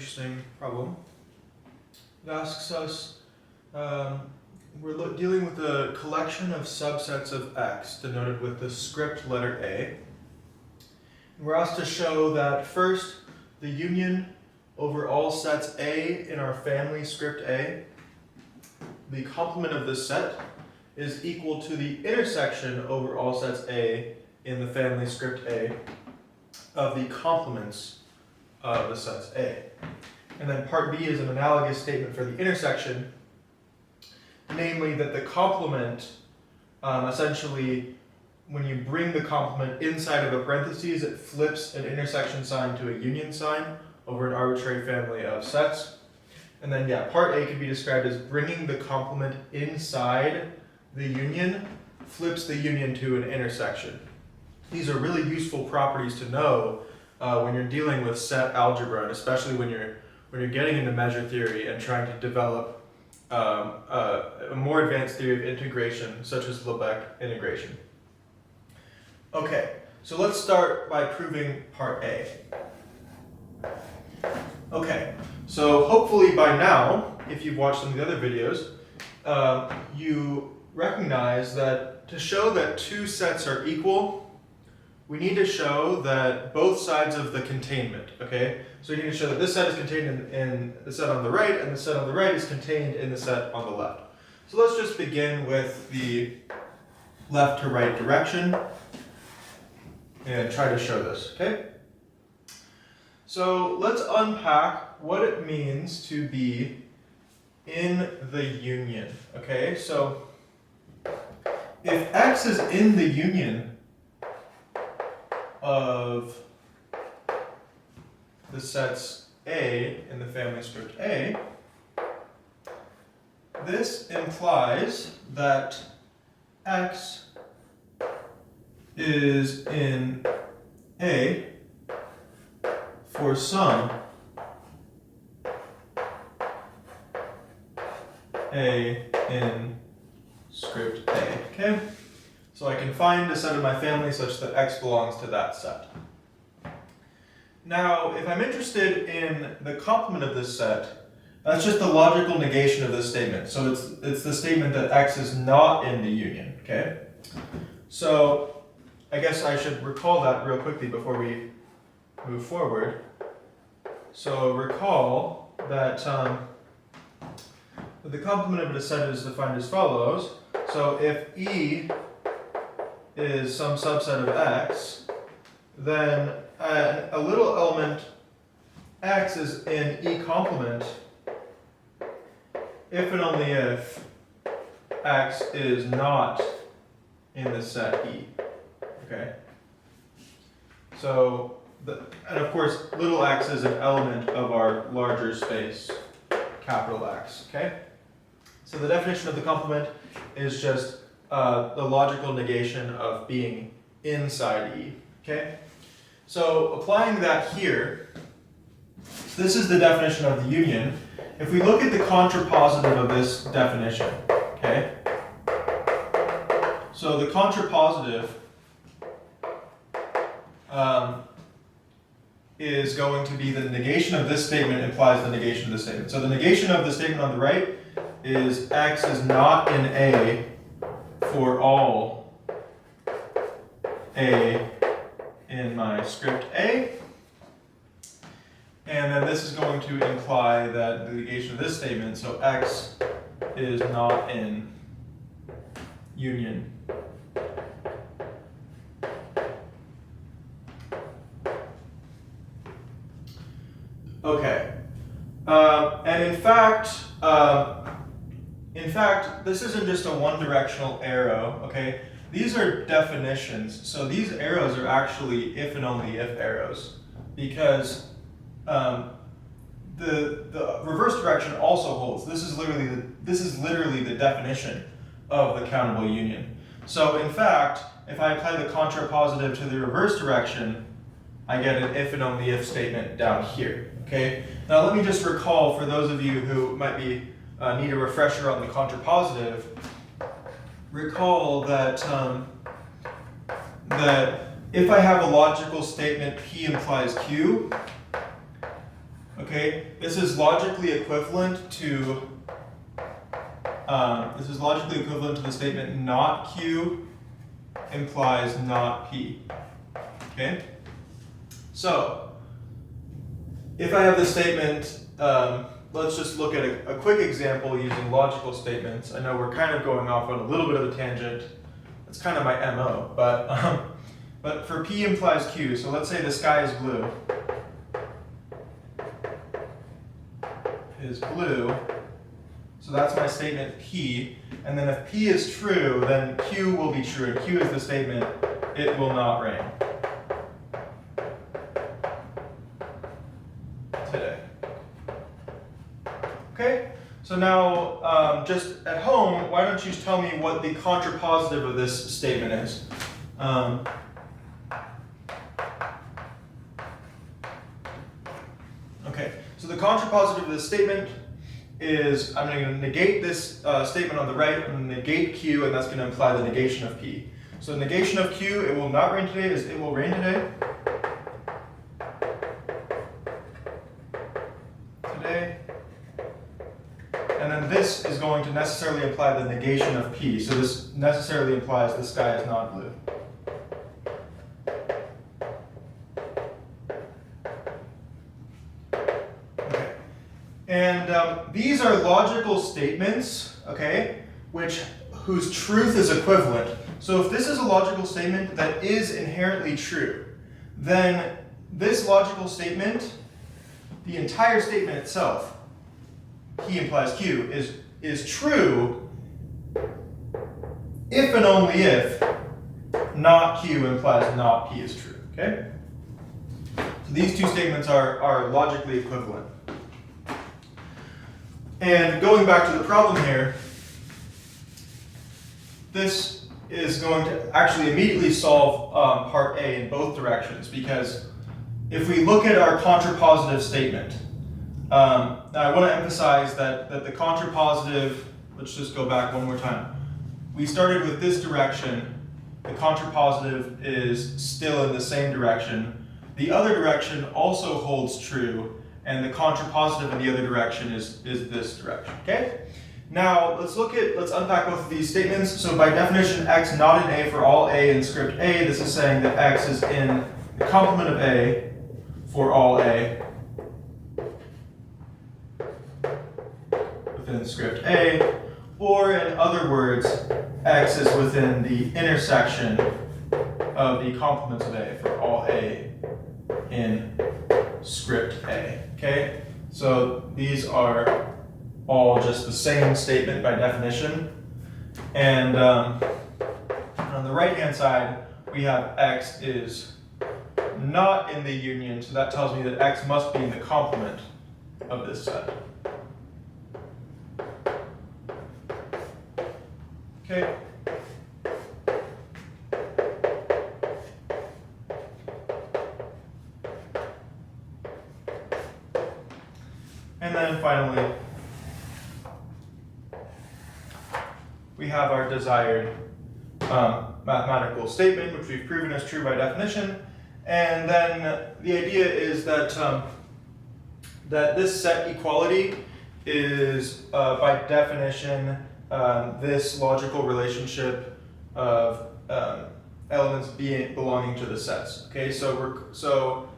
interesting problem. It asks us, we're dealing with a collection of subsets of X denoted with the script letter A. We're asked to show that first, the union over all sets A in our family script A, the complement of this set is equal to the intersection over all sets A in the family script A of the complements of the sets A. And then part B is an analogous statement for the intersection, namely that the complement, essentially, when you bring the complement inside of a parentheses, it flips an intersection sign to a union sign over an arbitrary family of sets. And then, yeah, part A could be described as bringing the complement inside the union flips the union to an intersection. These are really useful properties to know when you're dealing with set algebra, and especially when you're getting into measure theory and trying to develop a more advanced theory of integration, such as Lebesgue integration. Okay, so let's start by proving part A. Okay, so hopefully by now, if you've watched some of the other videos, you recognize that to show that two sets are equal, we need to show that both sides of the containment, okay? So we need to show that this set is contained in the set on the right, and the set on the right is contained in the set on the left. So let's just begin with the left to right direction and try to show this, okay? So let's unpack what it means to be in the union, okay? So if X is in the union of the sets A in the family script A, this implies that X is in A for some A in script A, okay? So I can find a set of my family such that X belongs to that set. Now, if I'm interested in the complement of this set, that's just the logical negation of this statement. So it's the statement that X is not in the union, okay? So I guess I should recall that real quickly before we move forward. So recall that the complement of a set is defined as follows. So if E is some subset of X, then a little element X is in E complement if and only if X is not in the set E, okay? So, and of course, little x is an element of our larger space, capital X, okay? So the definition of the complement is just the logical negation of being inside E, okay? So applying that here, this is the definition of the union. If we look at the contrapositive of this definition, okay? So the contrapositive is going to be the negation of this statement implies the negation of this statement. So the negation of the statement on the right is X is not in A for all A in my script A. And then this is going to imply that the negation of this statement, so X is not in union. Okay. And in fact, this isn't just a one-directional arrow, okay? These are definitions. So these arrows are actually if and only if arrows, because the reverse direction also holds. This is literally the definition of the countable union. So in fact, if I apply the contrapositive to the reverse direction, I get an if and only if statement down here. Okay. Now let me just recall for those of you who might be need a refresher on the contrapositive. Recall that that if I have a logical statement P implies Q, Okay, this is logically equivalent to the statement not Q implies not P. Okay, so if I have this statement, let's just look at a quick example using logical statements. I know we're kind of going off on a little bit of a tangent. That's kind of my MO, but for P implies Q, so let's say the sky is blue. Is blue, so that's my statement P, and then if P is true, then Q will be true, and Q is the statement, it will not rain today. Okay, so now just at home, why don't you tell me what the contrapositive of this statement is? Okay, so the contrapositive of this statement is, I'm going to negate this statement on the right, I'm going to negate Q, and that's going to imply the negation of P. So negation of Q, it will not rain today, is it will rain today. And then this is going to necessarily imply the negation of P. So this necessarily implies the sky is not blue. Okay. And these are logical statements, okay, whose truth is equivalent. So if this is a logical statement that is inherently true, then this logical statement, the entire statement itself, P implies Q, is true if and only if not Q implies not P is true, okay? So these two statements are logically equivalent. And going back to the problem here, this is going to actually immediately solve part A in both directions, because if we look at our contrapositive statement, now I want to emphasize that the contrapositive, let's just go back one more time. We started with this direction, the contrapositive is still in the same direction. The other direction also holds true, and the contrapositive in the other direction is this direction, okay? Now let's unpack both of these statements. So by definition, X not in A for all A in script A, this is saying that X is in the complement of A for all A within script A, or in other words, X is within the intersection of the complements of A for all A in script A, okay? So these are all just the same statement by definition. And on the right-hand side, we have X is not in the union, so that tells me that X must be in the complement of this set. Okay. And then finally, we have our desired mathematical statement, which we've proven is true by definition. And then the idea is that that this set equality is, by definition, this logical relationship of elements belonging to the sets. Okay, so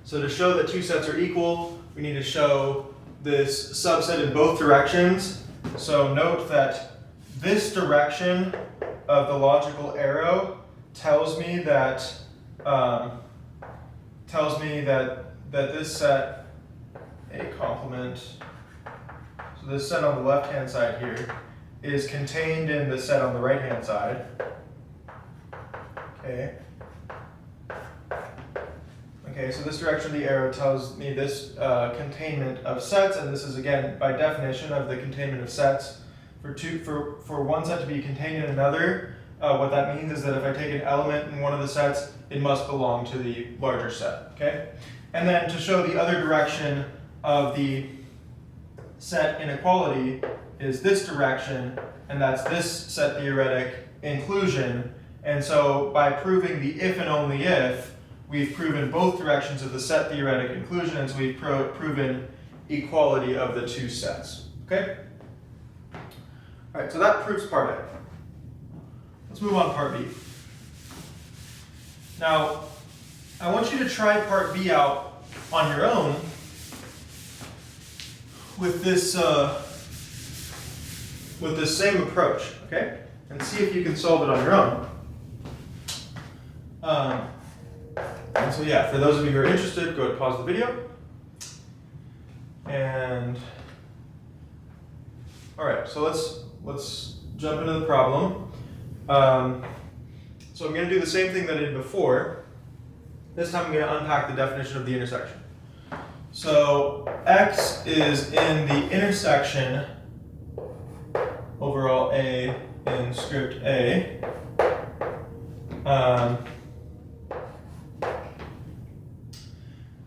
to show that two sets are equal, we need to show this subset in both directions. So note that this direction of the logical arrow tells me that this set, a complement, so this set on the left-hand side here is contained in the set on the right-hand side. Okay. Okay, so this direction of the arrow tells me this containment of sets, and this is again by definition of the containment of sets. For one set to be contained in another, what that means is that if I take an element in one of the sets, it must belong to the larger set. Okay, and then to show the other direction of the set inequality is this direction, and that's this set theoretic inclusion. And so by proving the if and only if, we've proven both directions of the set theoretic inclusion, and so we've proven equality of the two sets. Okay? All right, so that proves part A. Let's move on to part B. Now, I want you to try part B out on your own with this same approach, okay? And see if you can solve it on your own. And so yeah, for those of you who are interested, go ahead and pause the video. And all right, so let's jump into the problem. So I'm going to do the same thing that I did before. This time I'm going to unpack the definition of the intersection. So x is in the intersection overall A in script A.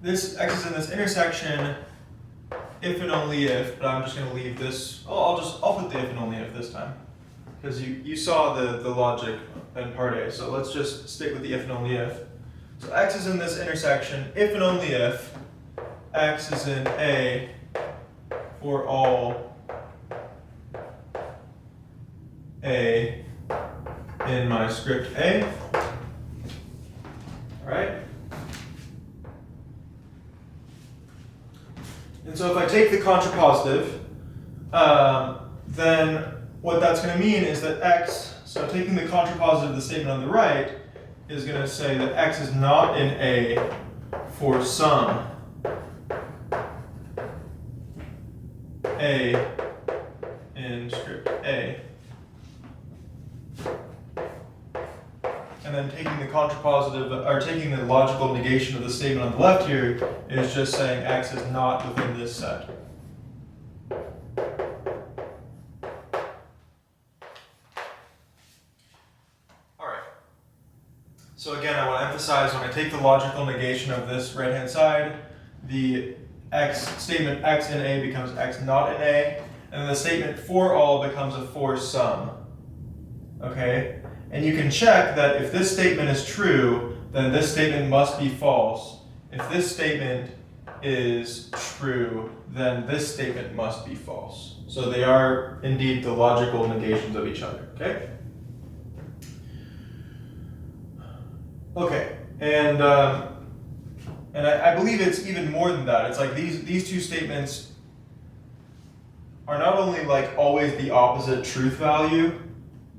This x is in this intersection if and only if, but I'm just going to leave this. I'll put the if and only if this time, because you saw the logic in part A. So let's just stick with the if and only if. So x is in this intersection if and only if x is in A for all A in my script A. All right. And so if I take the contrapositive, then what that's going to mean is that x, so taking the contrapositive of the statement on the right, is going to say that x is not in A for some A in script A. And then taking the contrapositive, or taking the logical negation of the statement on the left here, is just saying x is not within this set. Alright. So again, I want to emphasize when I take the logical negation of this right-hand side, the statement x in A becomes x not in A, and then the statement for all becomes a for some. Okay? And you can check that if this statement is true, then this statement must be false. If this statement is true, then this statement must be false. So they are indeed the logical negations of each other, okay? Okay, and I believe it's even more than that. It's like these two statements are not only like always the opposite truth value,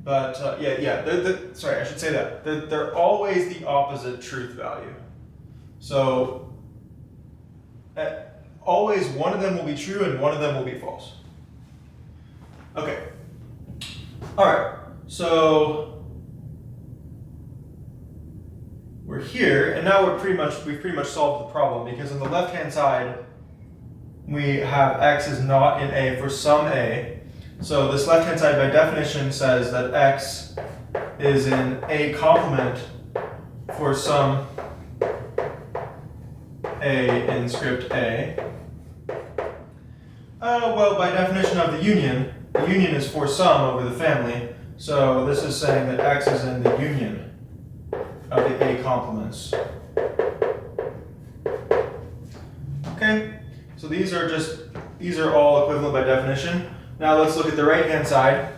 but sorry, I should say that. They're always the opposite truth value. So always one of them will be true and one of them will be false. Okay. All right. So we're here, and now we've pretty much solved the problem, because on the left-hand side we have x is not in A for some A. So this left-hand side by definition says that x is in A complement for some A in script A. Well, by definition of the union is for some over the family. So this is saying that x is in the union of the A complements. Okay, so these are all equivalent by definition. Now let's look at the right-hand side.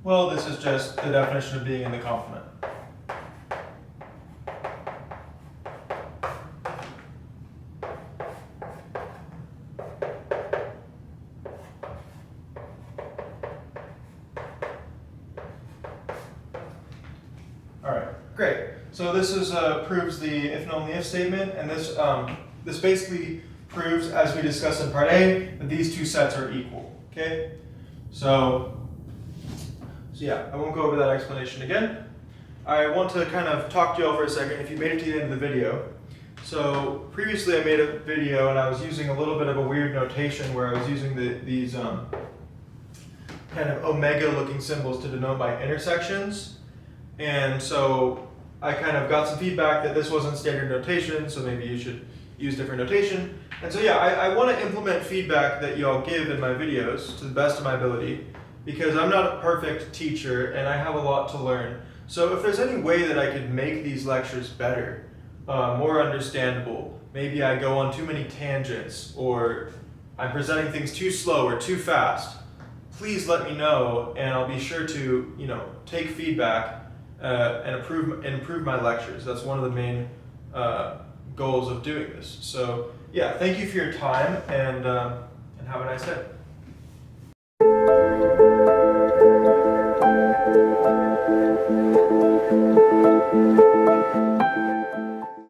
Well, this is just the definition of being in the complement. All right, great. So this proves the if and only if statement, and this basically proves, as we discussed in part A, that these two sets are equal. Okay, so yeah, I won't go over that explanation again. I want to kind of talk to you all for a second if you made it to the end of the video. So previously I made a video and I was using a little bit of a weird notation where I was using these kind of omega looking symbols to denote my intersections. And so I kind of got some feedback that this wasn't standard notation, so maybe you should use different notation. And so yeah, I want to implement feedback that you all give in my videos to the best of my ability, because I'm not a perfect teacher and I have a lot to learn. So if there's any way that I could make these lectures better, more understandable, maybe I go on too many tangents, or I'm presenting things too slow or too fast, please let me know, and I'll be sure to, take feedback and improve my lectures. That's one of the main goals of doing this. So yeah, thank you for your time, and have a nice day.